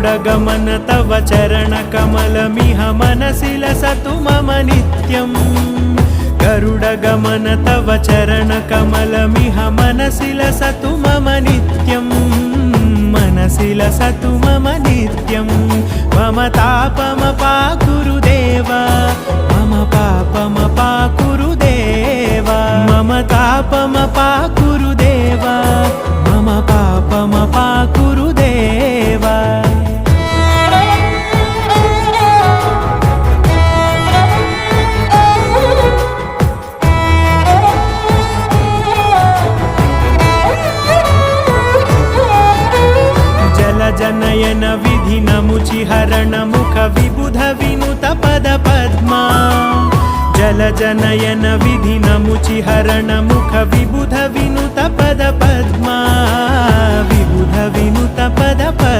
गरुडगमन तव चरणकमलमिह मनसि लसतु मम नित्यम् गरुडगमन तव चरणकमलमिह मनसि लसतु मम नित्यम् मनसि लसतु मम नित्यम् मम तापमपाकुरु देव मम पापमपाकुरु देव मम तापमपाकुरु देव मम पापमपाकुरु देव जनयन विधि नमुचिहरण मुख विबुध विनुत पद पद्मा जल जनयन विधि नमुचिहरण मुख विबुध विनुत पद पद्मा विबुध विनुत पद पद्मा।